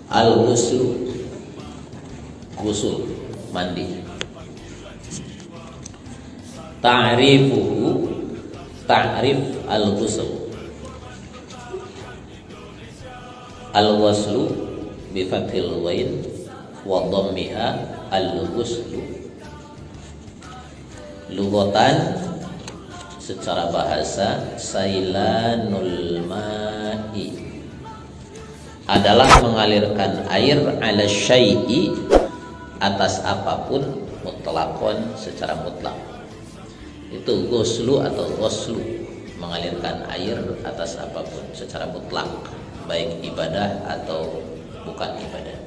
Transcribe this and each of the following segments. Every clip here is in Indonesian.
Al-ghuslu, ghusl, mandi. Ta'rifuhu, ta'rif al-ghusl. Al-ghuslu bi fathil ghain wa dhammiha al-ghuslu. Lughatan secara bahasa sailanul ma'i adalah mengalirkan air ala syai'i atas apapun mutlaqon secara mutlak. Itu ghuslu atau ghuslu, mengalirkan air atas apapun secara mutlak, baik ibadah atau bukan ibadah.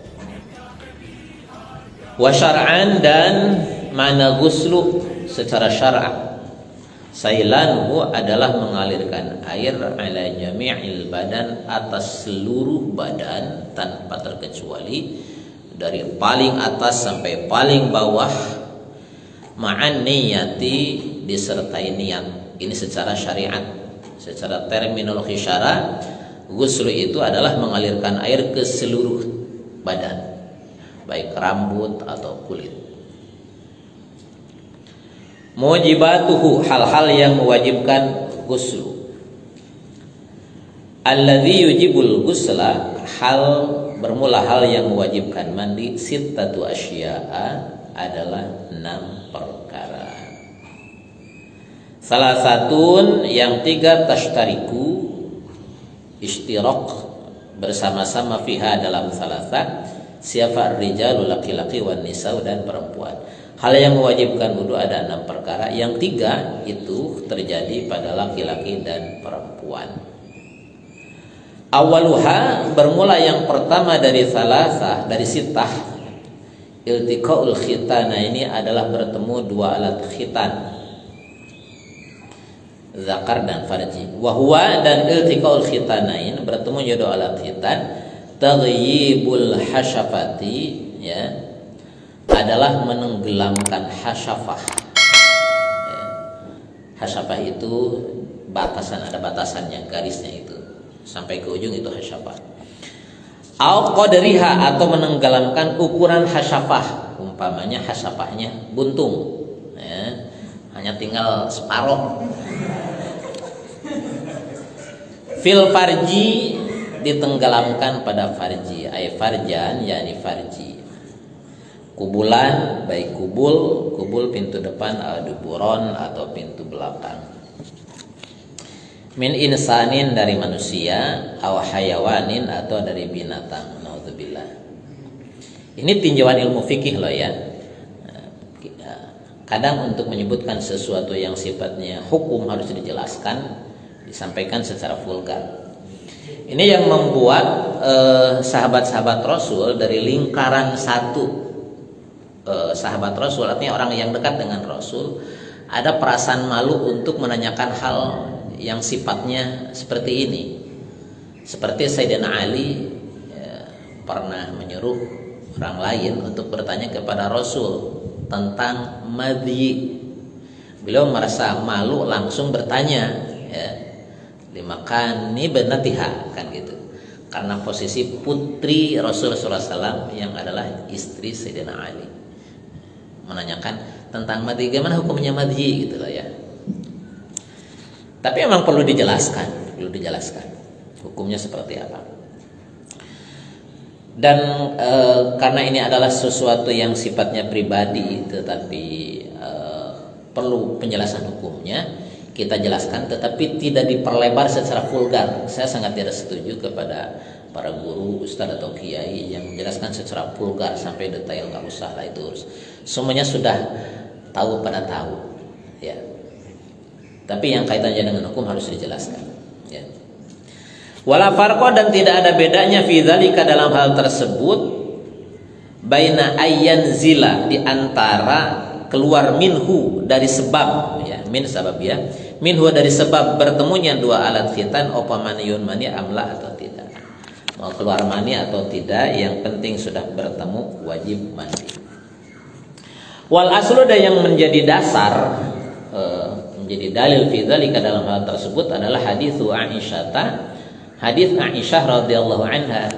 Wa syar'an, dan mana ghuslu secara syar'a, sailanhu adalah mengalirkan air ala jami'il badan atas seluruh badan tanpa terkecuali, dari paling atas sampai paling bawah, ma'an niyati, disertai niat. Ini secara syariat, secara terminologi syara, ghuslu itu adalah mengalirkan air ke seluruh badan, baik rambut atau kulit. Mujibatuhu, hal-hal yang mewajibkan ghuslu. Alladzi yujibul ghusla, bermula hal yang mewajibkan mandi, sittatu asya'a, adalah 6 perkara. Salah satun, yang 3, tashtariku, ishtirak, bersama-sama fiha, dalam salasa, siapa rijalu, laki-laki, wan nisa'u, dan perempuan. Hal yang mewajibkan wudu ada 6 perkara. Yang 3 itu terjadi pada laki-laki dan perempuan. Awaluha, bermula yang pertama dari salasah, dari sitah. Iltiqaul khitana, ini adalah bertemu 2 alat khitan, zakar dan farji. Wahwa, dan iltiqaul khitanain, bertemu 2 alat khitan. Taghyibul hasyafati, ya, adalah menenggelamkan hasyafah. Hasyafah itu batasan, ada batasannya, garisnya itu sampai ke ujung, itu hasyafah. Au qadriha, atau menenggelamkan ukuran hasyafah. Umpamanya hasyafahnya buntung, ya, hanya tinggal separuh. Fil farji, ditenggelamkan pada farji, ay farjan, yakni farji. Kubulan, baik kubul pintu depan, duburon, atau pintu belakang. Min insanin, dari manusia, aw hayawanin, atau dari binatang. Naudzubillah. Ini tinjauan ilmu fikih loh ya. Kadang untuk menyebutkan sesuatu yang sifatnya hukum harus dijelaskan, disampaikan secara vulgar. Ini yang membuat sahabat-sahabat Rasul dari lingkaran satu, sahabat Rasul, artinya orang yang dekat dengan Rasul, ada perasaan malu untuk menanyakan hal yang sifatnya seperti ini. Seperti Sayyidina Ali pernah menyuruh orang lain untuk bertanya kepada Rasul tentang madhi. Beliau merasa malu langsung bertanya, ya, limakani benatiha, kan gitu, karena posisi putri Rasulullah SAW yang adalah istri Sayyidina Ali, menanyakan tentang madhi, gimana hukumnya madhi, gitu loh ya. Tapi memang perlu dijelaskan hukumnya seperti apa. Dan karena ini adalah sesuatu yang sifatnya pribadi, tetapi perlu penjelasan hukumnya, kita jelaskan, tetapi tidak diperlebar secara vulgar. Saya sangat tidak setuju kepada para guru, ustadz atau kiai yang menjelaskan secara vulgar sampai detail, nggak usah lah, itu semuanya sudah tahu pada tahu, ya. Tapi yang kaitannya dengan hukum harus dijelaskan, ya. Wala farqa, dan tidak ada bedanya fi dzalika, dalam hal tersebut, baina ayyan zila, di antara keluar minhu dari sebab, ya min sabab, ya minhu dari sebab bertemunya dua alat khitan, opa maniyun mani amla atau tidak, mau keluar mani atau tidak, yang penting sudah bertemu wajib mandi. Wal aslu, dan yang menjadi dasar, menjadi dalil fi dzalika dalam hal tersebut adalah haditsu Aisyah, hadits Aisyah radhiyallahu anha,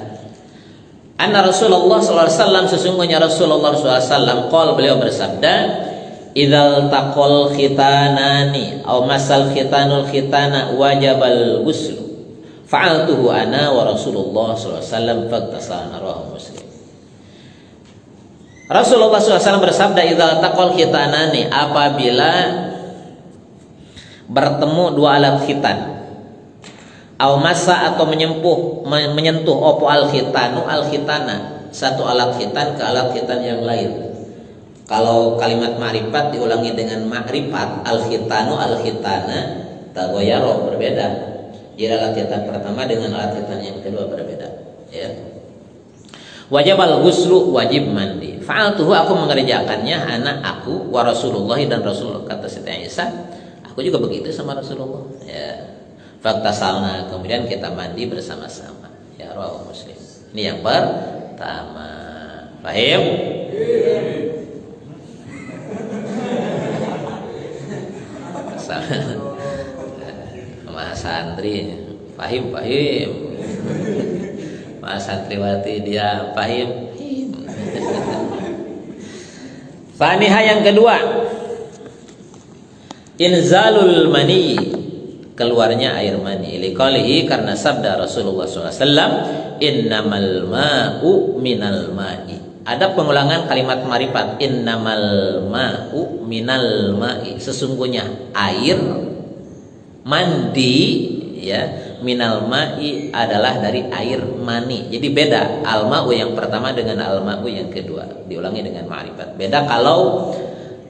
anna Rasulullah sallallahu alaihi wasallam, sesungguhnya Rasulullah sallallahu alaihi wasallam, qol, beliau bersabda, idzal taqal khitanani aw masal khitanul khitana wajabal ghusl fa'altuhu ana wa Rasulullah sallallahu alaihi wasallam faghtasalna, rawahu Muslim. Rasulullah SAW bersabda, idzal taqal khitanani, apabila bertemu dua alat khitan, au masa, atau menyentuh opo al khitanu al khitana, satu alat khitan ke alat khitan yang lain. Kalau kalimat ma'rifat diulangi dengan ma'rifat, al khitanu al khitana tagoyaro, berbeda. Jadi alat khitan pertama dengan alat khitan yang kedua berbeda, ya. Wajib al-ghuslu, wajib mandi. Fa'altuhu, aku mengerjakannya, anak aku, wa Rasulullah, dan Rasulullah, kata Siti Aisyah, aku juga begitu sama Rasulullah, ya. Faktasalna, kemudian kita mandi bersama-sama, ya, rawahu Muslim. Ini yang pertama. Paham? Mas santri pahim. Mas santriwati dia pahim. Faniha, yang kedua, inzalul mani, keluarnya air mani, liqalihi, karena sabda Rasulullah SAW, innamal ma'u minal ma'i. Ada pengulangan kalimat marifat, innamal ma'u minal ma'i, sesungguhnya air mandi, ya, minal ma'i adalah dari air mani. Jadi beda al-ma'u yang pertama dengan al-ma'u yang kedua, diulangi dengan ma'rifat. Beda kalau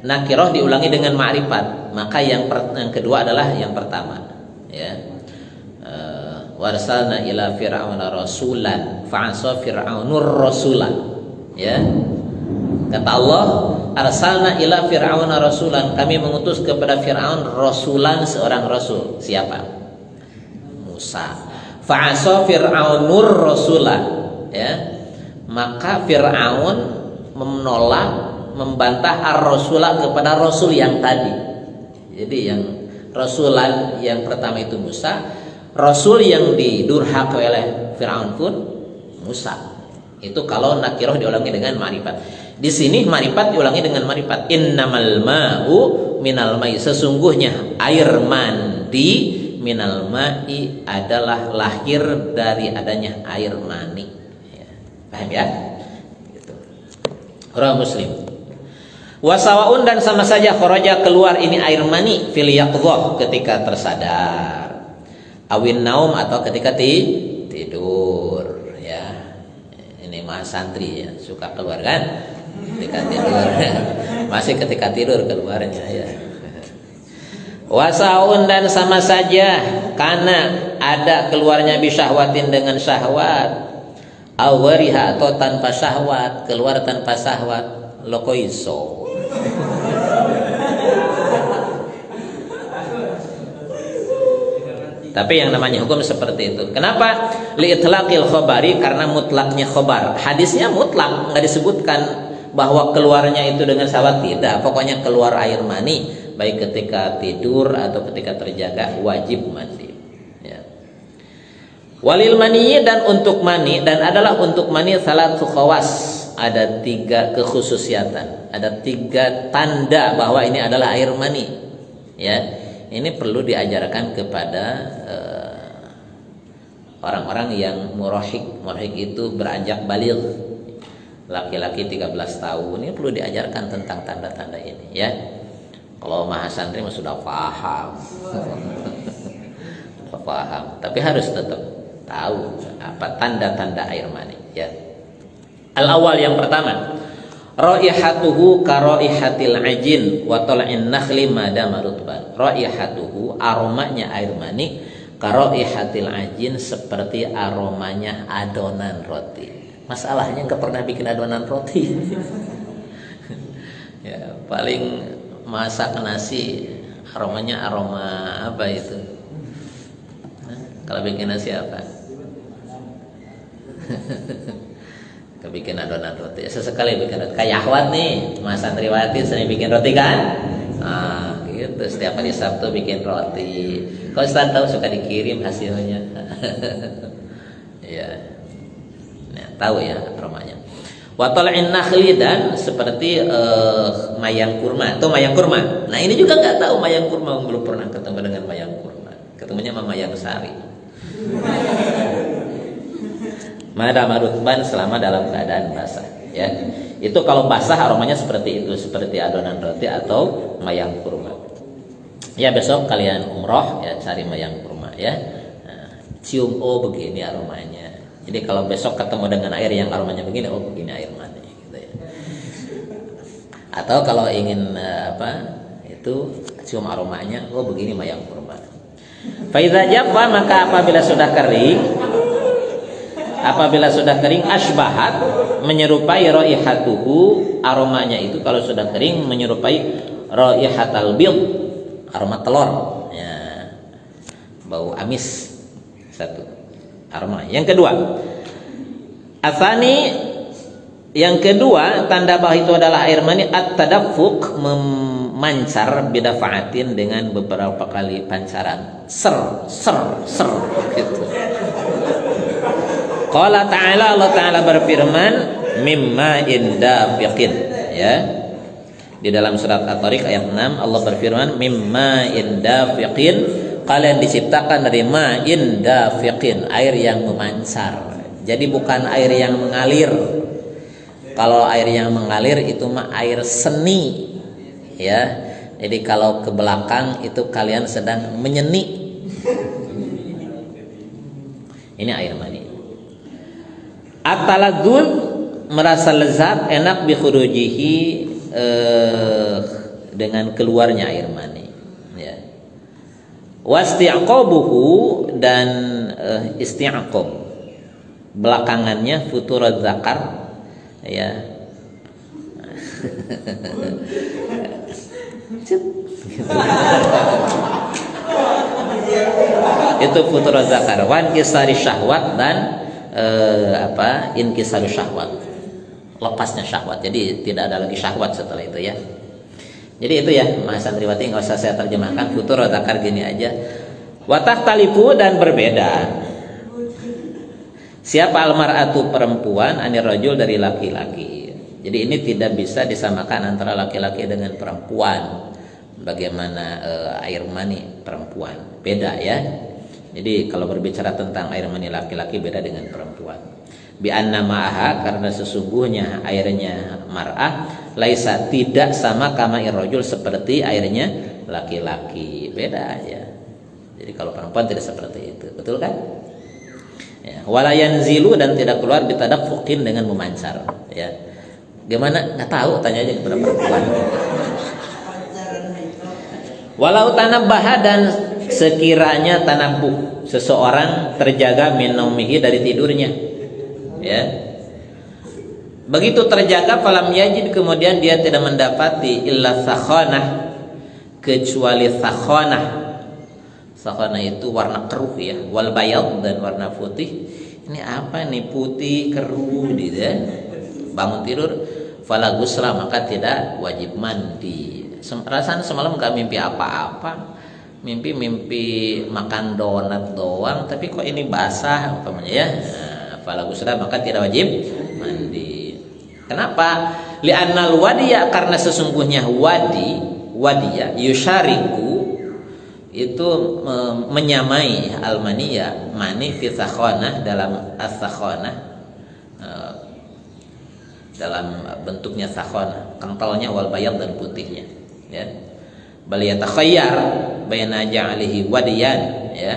nakiroh diulangi dengan ma'rifat, maka yang kedua adalah yang pertama, ya. Warsalna ila fir'auna rasulan fa'asa fir'aunur rasulan, ya. Kata Allah, arsalna ila fir'auna rasulan, kami mengutus kepada Fir'aun rasulan, seorang rasul. Siapa? Musa. Fa'asa fir'aunur rasulan, ya. Maka Fir'aun menolak, membantah ar-rasulah, kepada rasul yang tadi. Jadi yang rasulan yang pertama itu Musa, rasul yang didurhaka oleh Fir'aun pun Musa. Itu kalau nakiroh diulangi dengan ma'rifat. Di sini ma'rifat diulangi dengan ma'rifat. Innamal ma'u minal ma'i, sesungguhnya air mandi, minal ma'i adalah lahir dari adanya air mani, ya. Paham, ya? Gitu. Rawahu Muslim. Wasawaun, dan sama saja, kharaja, keluar ini air mani, fil yaqdhah, ketika tersadar, awin naum, atau ketika tidur, ya. Ini mah santri, ya, suka keluar kan ketika tidur. Masih ketika tidur keluarnya, ya. Wasaun, dan sama saja, karena ada keluarnya bisyahwatin, dengan syahwat, awariha, atau tanpa syahwat, keluar tanpa syahwat, lokoiso. Tapi yang namanya hukum seperti itu. Kenapa? Li'itlaqil khabari, karena mutlaknya khabar. Hadisnya mutlak, nggak disebutkan bahwa keluarnya itu dengan syahwat, tidak. Pokoknya keluar air mani, baik ketika tidur atau ketika terjaga, wajib mandi, ya. Walil mani, dan untuk mani, dan adalah untuk mani salatu khawas, ada 3 kekhususiatan, ada 3 tanda bahwa ini adalah air mani, ya. Ini perlu diajarkan kepada orang-orang yang murahik. Murahik itu beranjak baligh, laki-laki 13 tahun. Ini perlu diajarkan tentang tanda-tanda ini, ya. Kalau maha santri mah sudah paham. Sudah paham, tapi harus tetap tahu apa tanda-tanda air mani, ya. Al-awwal, yang pertama, raihatuhu karaihatil ajin wa tal'in nakhli madama rutban. Raihatuhu, aromanya air mani, karaihatil ajin, seperti aromanya adonan roti. Masalahnya nggak pernah bikin adonan roti. Ya, paling masak nasi aromanya aroma apa itu? Kalau bikin nasi apa? Kebikin adonan roti. Sesekali bikin roti. Kayak Ahwat nih, Mas Santriwati sering bikin roti kan? Nah, gitu. Setiap hari Sabtu bikin roti. Kalau Ustaz tahu suka dikirim hasilnya. Ya. Nah, tahu ya aromanya. Wa tal'in nakhli, dan seperti mayang kurma atau mayang kurma. Nah, ini juga nggak tahu mayang kurma, belum pernah ketemu dengan mayang kurma. Ketemunya sama mayang sari. Madama rutban, selama dalam keadaan basah, ya. Itu kalau basah aromanya seperti itu, seperti adonan roti atau mayang kurma. Ya, besok kalian umroh ya, cari mayang kurma ya. Nah, cium, oh begini aromanya. Jadi kalau besok ketemu dengan air yang aromanya begini, oh begini air mani gitu ya. Atau kalau ingin itu cium aromanya, oh begini mayang kurma. Fa idza jaffa, maka apabila sudah kering, asbahat, menyerupai raihatuhu, aromanya itu kalau sudah kering menyerupai raihatal bid, aroma telur ya, bau amis. Satu aroma. Yang kedua, asani, yang kedua tanda bahwa itu adalah air mani, at-tadaffuq, memancar bidafa'atin, dengan beberapa kali pancaran, ser gitu. Qala ta'ala, Allah Ta'ala berfirman, mimma indafiqin, ya. Di dalam surat At-Tariq ayat 6 Allah berfirman, mimma indafiqin, kalian diciptakan dari ma'in dafiqin, air yang memancar. Jadi bukan air yang mengalir. Kalau air yang mengalir itu mah air seni, ya. Jadi kalau ke belakang itu kalian sedang menyeni. Ini air mani. At-taladzuz, merasa lezat, enak, bi khurujihi, dengan keluarnya air mani, ya. Wasti'qabuhu, dan isti'qab, belakangannya futuruz zakar, ya. Itu futuruz zakar, wan kisari syahwat, dan inkisaru syahwat, lepasnya syahwat. Jadi tidak ada lagi syahwat setelah itu ya. Jadi itu ya, Mas Santriwati, nggak usah saya terjemahkan, futur zakar gini aja. Watah talifu, dan berbeda. Siapa almar'atu, perempuan, anir rajul, dari laki-laki. Jadi ini tidak bisa disamakan antara laki-laki dengan perempuan. Bagaimana air mani perempuan, beda ya. Jadi kalau berbicara tentang air mani laki-laki beda dengan perempuan. Bi anna ma'aha, karena sesungguhnya airnya mar'ah, laisa, tidak sama kama irrajul, seperti airnya laki-laki, beda ya. Jadi kalau perempuan tidak seperti itu, betul kan? Ya, wala yanzilu, dan tidak keluar bitadaffuqin, dengan memancar, ya. Gimana? Nggak tahu, tanya aja kepada perempuan. Walau tanabbaha, dan sekiranya tanabbuh, seseorang terjaga min naumihi, dari tidurnya, ya. Begitu terjaga, falam yajid, kemudian dia tidak mendapati illa sakhanah, kecuali sakhanah. Sakhanah itu warna keruh ya, wal bayad, dan warna putih. Ini apa nih, putih keruh gitu ya. Bangun tidur, fala ghusla, maka tidak wajib mandi. Rasanya semalam gak mimpi apa-apa, mimpi makan donat doang, tapi kok ini basah umpamanya ya. Fala ghusla, maka tidak wajib mandi. Kenapa? Li'annal wadiya, karena sesungguhnya wadiya yusyariku, itu menyamai almaniya, mani fi sakhonah, dalam as-sakhonah, dalam bentuknya sakhonah, kentalnya, wal bayad, dan putihnya, ya. Bal yatakhayyar baina ja'alihi wadiyan, ya.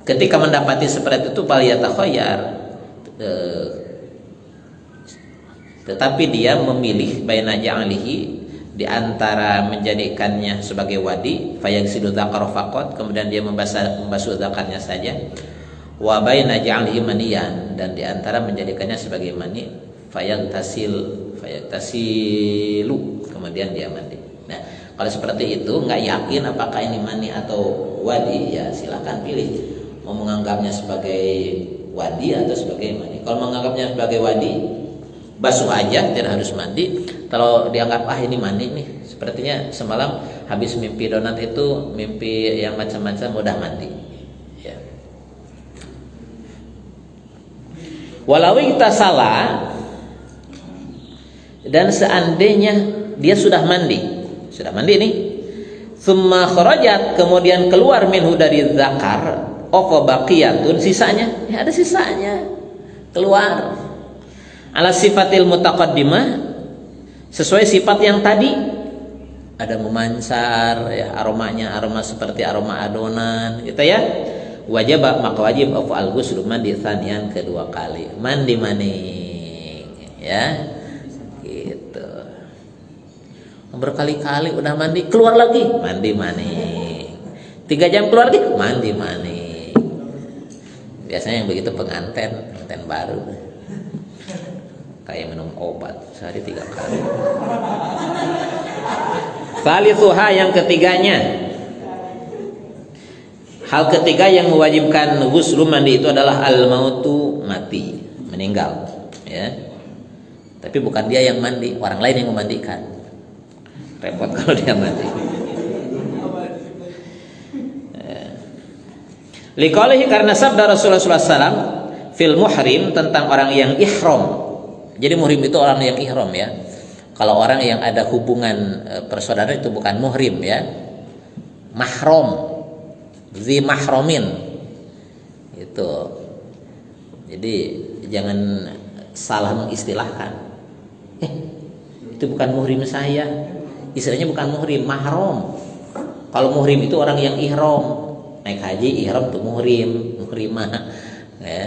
Ketika mendapati seperti itu, bal yatakhayyar, tetapi dia memilih baina ja'alihi, di antara menjadikannya sebagai wadi, fayaghsilu dzakara faqat, kemudian dia membasuh zakarnya saja, wa baina ja'alhi maniyan, dan diantara menjadikannya sebagai mani, fayagtasilu, kemudian dia mandi. Nah, kalau seperti itu nggak yakin apakah ini mani atau wadi, ya silakan pilih mau menganggapnya sebagai wadi atau sebagai mani. Kalau menganggapnya sebagai wadi, basuh aja, tidak harus mandi. Kalau dianggap ini mani nih, sepertinya semalam habis mimpi donat itu, mimpi yang macam-macam, udah mandi. Ya. Walau kita salah, dan seandainya dia sudah mandi nih, summa kharajat, kemudian keluar minhu dari zakar, baqiyatun, sisanya, ya ada sisanya keluar, ala sifatil mutaqaddimah, sesuai sifat yang tadi, ada memancar, ya aromanya aroma seperti aroma adonan, gitu ya. Wajib, maka wajib al ghusl, mandi tsaniyan, kedua kali, mandi maning, ya. Gitu. Berkali-kali udah mandi, keluar lagi, mandi maning. 3 jam keluar lagi, mandi maning. Biasanya yang begitu pengantin baru. Kayak minum obat sehari 3 kali. Salisuha, yang ketiganya, hal ketiga yang mewajibkan ghusl mandi itu adalah al-mautu, mati, meninggal, ya. Tapi bukan dia yang mandi, orang lain yang memandikan. Repot kalau dia mandi. Liqaulihi, karena sabda Rasulullah SAW fil muhrim, tentang orang yang ihram. Jadi muhrim itu orang yang ihram, ya. Kalau orang yang ada hubungan persaudaraan itu bukan muhrim, ya. Mahram, zi mahromin. Itu. Jadi jangan salah mengistilahkan. Itu bukan muhrim saya. Istilahnya bukan muhrim, mahram. Kalau muhrim itu orang yang ihram. Naik haji ihram itu muhrimah, ya.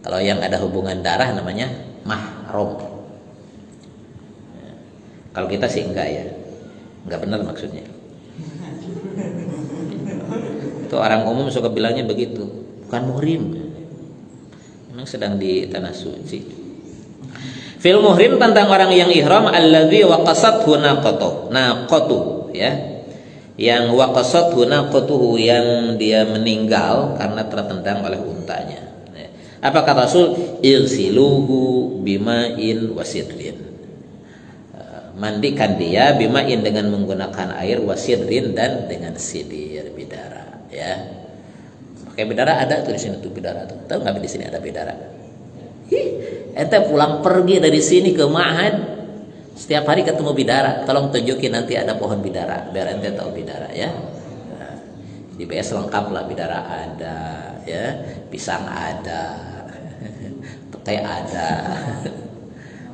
Kalau yang ada hubungan darah namanya mahram. Kalau kita sih enggak, ya. Enggak benar maksudnya. Itu orang umum suka bilangnya begitu, bukan muhrim. Memang sedang di tanah suci. Fil muhrim, tentang orang yang ihram, alladzi waqasathu naqatu, ya. Yang waqasathu naqatuhu, yang dia meninggal karena tertendang oleh untanya. Apa kata Rasul? Irsiluhu bima'in wasidrin. Mandikan dia bima'in, dengan menggunakan air, wasidrin, dan dengan sidir, bidara, ya. Pakai bidara ada tuh di sini tuh bidara tuh. Tahu nggak di sini ada bidara? Ente pulang pergi dari sini ke ma'had, setiap hari ketemu bidara. Tolong tunjukin nanti ada pohon bidara, biar ente tahu bidara, ya. Nah, di BS lengkap lah, bidara ada, ya, pisang ada, petai ada,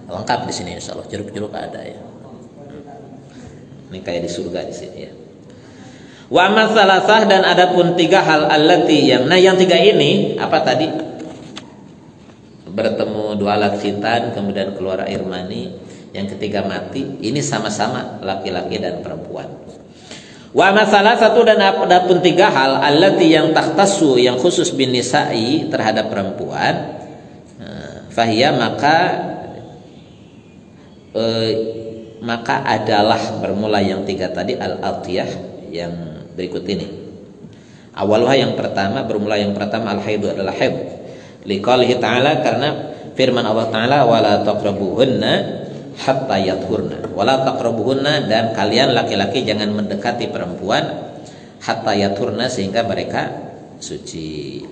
lengkap di sini insya Allah. Jeruk-jeruk ada, ya. Ini kayak di surga di sini, ya. Wa masalasah, dan adapun 3 hal allati, yang 3 ini apa tadi? Bertemu 2 alat khitan, kemudian keluar air mani, yang ketiga mati. Ini sama-sama laki-laki dan perempuan. Wa masalah 1, dan adapun 3 hal allati, yang takhtassu, yang khusus bin nisa'i, terhadap perempuan. Fahiyya, maka adalah, bermula yang 3 tadi, al-atiyah, yang berikut ini. Awalnya yang pertama, bermula yang pertama, al-haidu, adalah haid. Liqaulihi ta'ala, karena firman Allah Ta'ala, wala taqrabuhunna hatta yathurna, wala taqrabuhunna, dan kalian laki-laki jangan mendekati perempuan, hatta yathurna, sehingga mereka suci.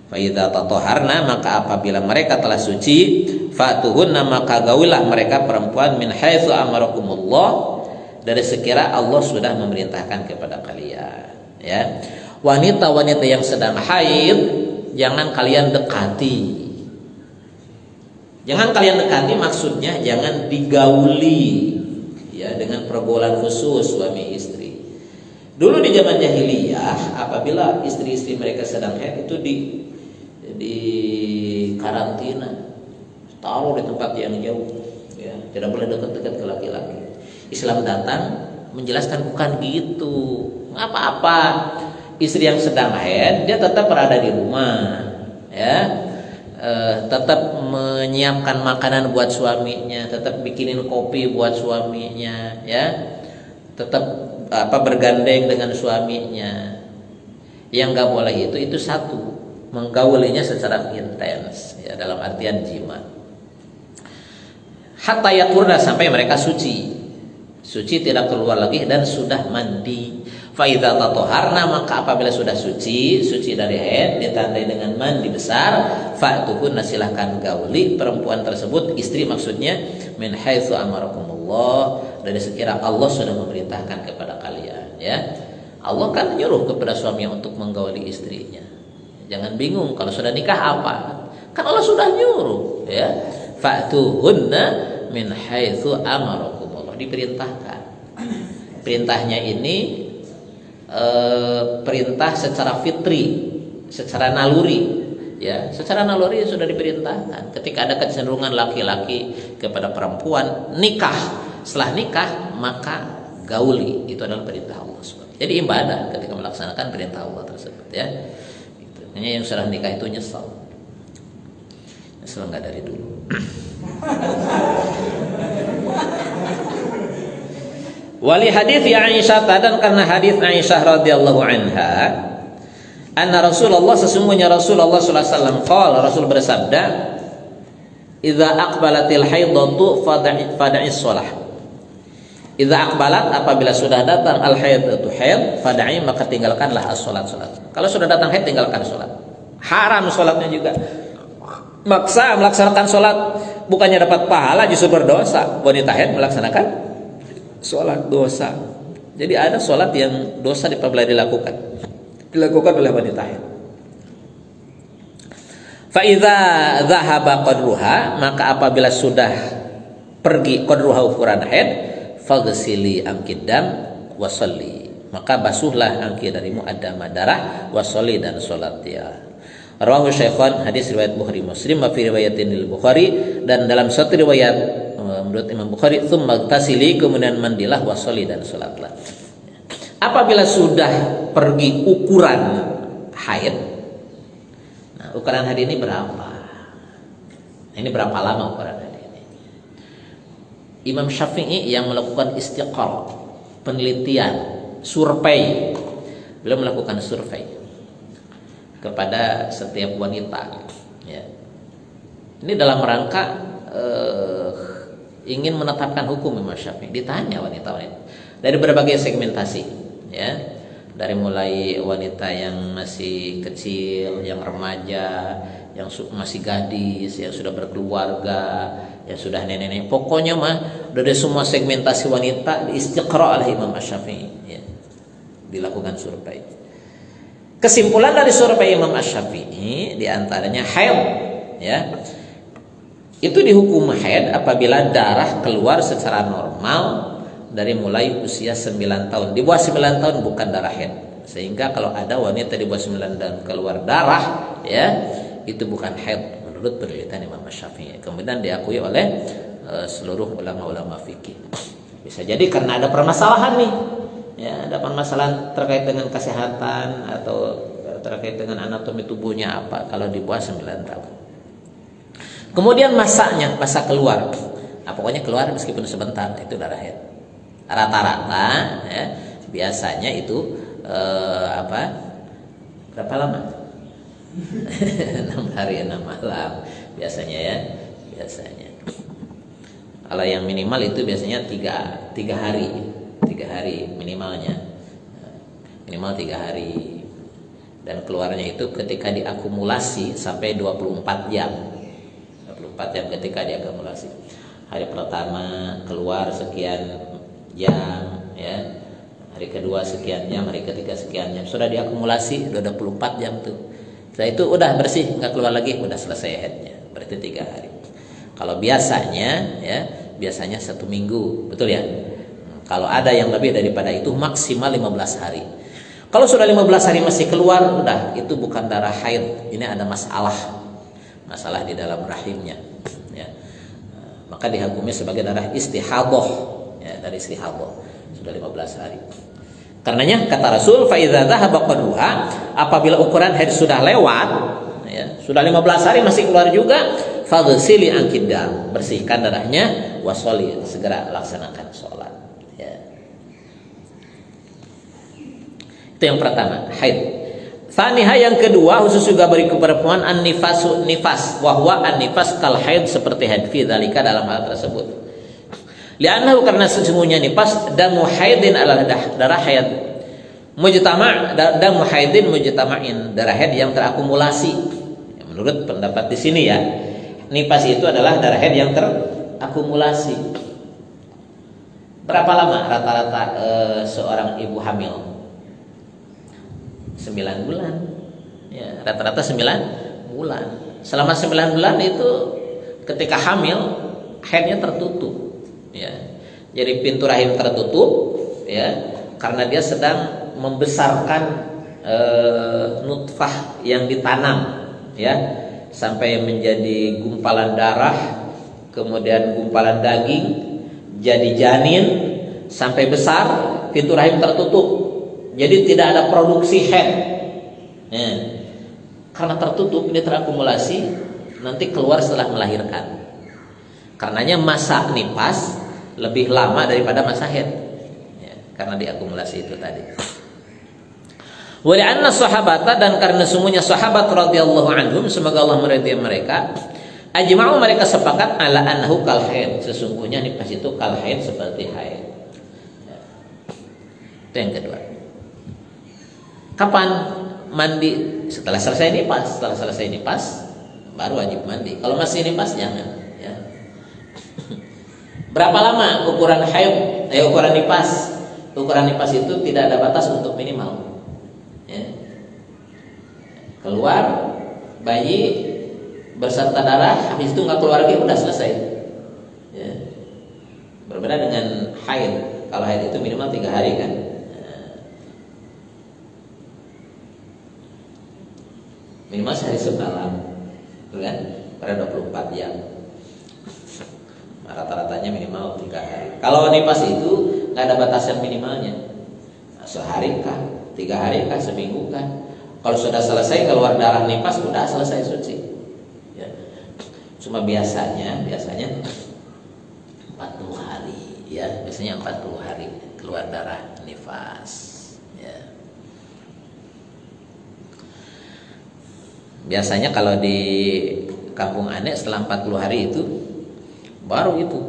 Fa idza tatahharna, maka apabila mereka telah suci, fatuhunna, maka gaulah mereka perempuan, min haitsu amarakumullah, dari sekira Allah sudah memerintahkan kepada kalian, ya. Wanita-wanita yang sedang haid jangan kalian dekati. Jangan kalian dekati, maksudnya jangan digauli, ya, dengan pergaulan khusus suami istri. Dulu di zaman jahiliyah, apabila istri-istri mereka sedang haid itu di karantina, taruh di tempat yang jauh, ya, tidak boleh dekat-dekat ke laki-laki. Islam datang menjelaskan bukan gitu, nggak apa-apa. istri yang sedang haid dia tetap berada di rumah, ya, tetap menyiapkan makanan buat suaminya, tetap bikinin kopi buat suaminya, ya, tetap bergandeng dengan suaminya. Yang nggak boleh itu satu, menggaulinya secara intens, ya, dalam artian jima. Hatta yakurna, sampai mereka suci tidak keluar lagi dan sudah mandi. Fa idza tatoharna, maka apabila sudah suci dari haid ditandai dengan mandi besar, fa'tuhunna, silahkan gauli perempuan tersebut, istri maksudnya, min haitsu amarakumullah, dari sekira Allah sudah memerintahkan kepada kalian, ya. Allah kan nyuruh kepada suami untuk menggauli istrinya. Jangan bingung kalau sudah nikah apa? Kan Allah sudah nyuruh, ya. Fa'tuhunna min haitsu amarakumullah, diperintahkan. Perintahnya ini perintah secara fitri, secara naluri, ya, secara naluri sudah diperintahkan. Ketika ada kecenderungan laki-laki kepada perempuan, nikah, setelah nikah maka gauli, itu adalah perintah Allah. Jadi ibadah ketika melaksanakan perintah Allah tersebut, ya. Gitu. Hanya yang sudah nikah itu nyesal nggak dari dulu. Wali hadits Aisyah, dan karena hadits Aisyah radhiyallahu anha, anna Rasulullah, sesungguhnya Rasulullah sallallahu alaihi wasallam qala, Rasul bersabda, idza aqbalatil haidatu fada'is shalah. Idza aqbalat, apabila sudah datang al haidatu haid, fada'i, maka tinggalkanlah as-shalat, salat. Kalau sudah datang haid, tinggalkan salat. Haram salatnya juga. Maksa melaksanakan salat, bukannya dapat pahala justru berdosa. Wanita haid melaksanakan sholat dosa. Jadi ada sholat yang dosa apabila dilakukan oleh wanita haid. Fa idza dzahaba qadruha, maka apabila sudah pergi qadruha, ukuran haid, faghsili amkidam wasalli, maka basuhlah angki darimu adama, darah, wasalli, dan sholat, ya. Rawahu Syaikhan, hadis riwayat Bukhari Muslim, wa fi riwayatin Bukhari, dan dalam satu riwayat menurut Imam Bukhari, tsumma tasili, kemudian mandilah, wasoli, dan sholatlah. Apabila sudah pergi ukuran haid, nah, ukuran haid ini berapa? Ini berapa lama ukuran haid ini? Imam Syafi'i yang melakukan istiqar, penelitian, survei, beliau melakukan survei kepada setiap wanita, ya. Ini dalam rangka ingin menetapkan hukum. Imam Syafi'i ditanya wanita-wanita dari berbagai segmentasi, ya, dari mulai wanita yang masih kecil, yang remaja, yang masih gadis, yang sudah berkeluarga, yang sudah nenek-nenek, pokoknya mah dari semua segmentasi wanita istiqra oleh Imam Syafi'i, ya, dilakukan survei. Kesimpulan dari survei Imam Syafi'i diantaranya haid, ya, itu dihukum haid apabila darah keluar secara normal dari mulai usia 9 tahun. Di bawah 9 tahun bukan darah haid. Sehingga kalau ada wanita di bawah 9 tahun keluar darah, ya, itu bukan haid menurut penelitian Imam Syafi'i. Kemudian diakui oleh seluruh ulama-ulama fikih. Bisa jadi karena ada permasalahan nih, ya, ada permasalahan terkait dengan kesehatan atau terkait dengan anatomi tubuhnya apa kalau di bawah 9 tahun. Kemudian masanya, masa keluar, nah, pokoknya keluar meskipun sebentar, itu darah haid. Rata-rata, ya, biasanya itu berapa lama? 6 hari 6 malam biasanya, ya, biasanya. Kalau yang minimal itu biasanya 3 hari, 3 hari minimalnya, minimal 3 hari. Dan keluarnya itu ketika diakumulasi sampai 24 jam. 24 jam ketika diakumulasi. Hari pertama keluar sekian jam, ya. Hari kedua sekian jam, hari ketiga sekian jam. Sudah diakumulasi udah 24 jam tuh. Setelah itu udah bersih, nggak keluar lagi, udah selesai haidnya. Berarti 3 hari. Kalau biasanya, ya, biasanya 1 minggu, betul ya? Kalau ada yang lebih daripada itu maksimal 15 hari. Kalau sudah 15 hari masih keluar, udah, itu bukan darah haid. Ini ada masalah di dalam rahimnya, ya. Maka dihukumi sebagai darah istihadah, ya, dari istihadah sudah 15 hari. Karenanya kata Rasul, fa idza dhahaba qaduha, apabila ukuran haid sudah lewat, ya, sudah 15 hari masih keluar juga, faghsili ankidam, bersihkan darahnya, wasoli, segera laksanakan sholat. Ya. Itu yang pertama, haid. Tsaniha, yang kedua, khusus juga bagi perempuan, an-nifasu, nifas, wahwa an-nifas kal haid, seperti haid, fi dzalika, dalam hal tersebut. Li'annahu, karena sesungguhnya nifas, damu haidin adalah darah haid mujtama', damu haidin mujtama'in, darah haid yang terakumulasi. Menurut pendapat di sini ya, nifas itu adalah darah haid yang terakumulasi. Berapa lama rata-rata seorang ibu hamil? 9 bulan. Ya, rata-rata 9 bulan. Selama 9 bulan itu ketika hamil, haidnya tertutup. Ya, jadi pintu rahim tertutup, ya, karena dia sedang membesarkan nutfah yang ditanam, ya, sampai menjadi gumpalan darah, kemudian gumpalan daging, jadi janin, sampai besar, pintu rahim tertutup, jadi tidak ada produksi haid. Ya, karena tertutup, ini terakumulasi, nanti keluar setelah melahirkan. Karenanya masa nifas lebih lama daripada masa haid, ya, karena diakumulasi itu tadi. Wa li'anna sahabata, dan karena semuanya sahabat radhiyallahu anhum, semoga Allah meridai mereka, ajma'u, mereka sepakat, ala annahu kal haid, sesungguhnya nifas itu kal haid, seperti haid. Ya. Itu yang kedua. Kapan mandi? Setelah selesai nifas. Setelah selesai nifas baru wajib mandi. Kalau masih nifas jangan. Berapa lama ukuran haid? Ukuran nifas. Ukuran nifas itu tidak ada batas untuk minimal. Ya. Keluar bayi berserta darah, habis itu nggak keluar lagi, udah selesai. Ya. Berbeda dengan haid. Kalau haid itu minimal 3 hari kan. Minimal sehari semalam, kan? Pada 24 jam. Rata-ratanya minimal 3 hari. Kalau nifas itu nggak ada batasan minimalnya. Nah, sehari kah, 3 hari kah, seminggu kah? Kalau sudah selesai keluar darah nifas, sudah selesai suci. Ya. Cuma biasanya 40 hari, ya, biasanya 40 hari keluar darah nifas. Ya. Biasanya kalau di kampung Ane setelah 40 hari itu baru itu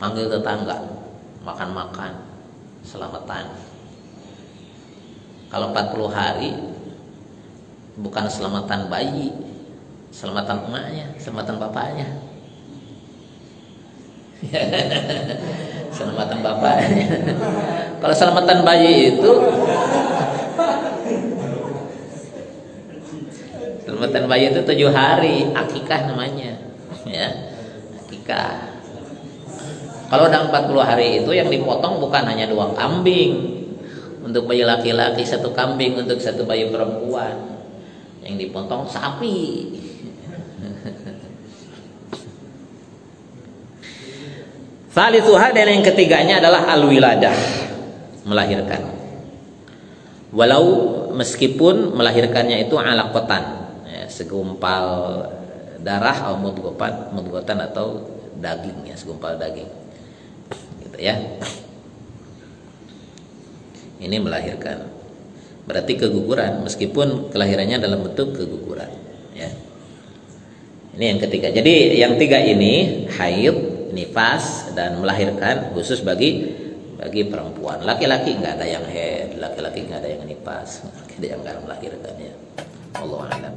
manggil tetangga, makan-makan, selamatan. Kalau 40 hari bukan selamatan bayi, selamatan emaknya, selamatan bapaknya. Selamatan bapaknya. Kalau selamatan bayi itu, selamatan bayi itu 7 hari, akikah namanya. Ya, akikah. Kalau udah 40 hari itu yang dipotong bukan hanya 2 kambing untuk bayi laki-laki, 1 kambing untuk 1 bayi perempuan. Yang dipotong sapi. Thalithuha, dan yang ketiganya adalah al-wiladah, melahirkan. Walau meskipun melahirkannya itu alaqatan, ya, segumpal darah atau mudghatan atau daging, ya, segumpal daging, gitu ya. Ini melahirkan, berarti keguguran, meskipun kelahirannya dalam bentuk keguguran, ya. Ini yang ketiga. Jadi yang 3 ini, haid, nifas, dan melahirkan, khusus bagi perempuan. Laki-laki nggak ada yang haid, laki-laki nggak ada yang nifas, ada yang nggak melahirkan, ya. Wallahu a'lam.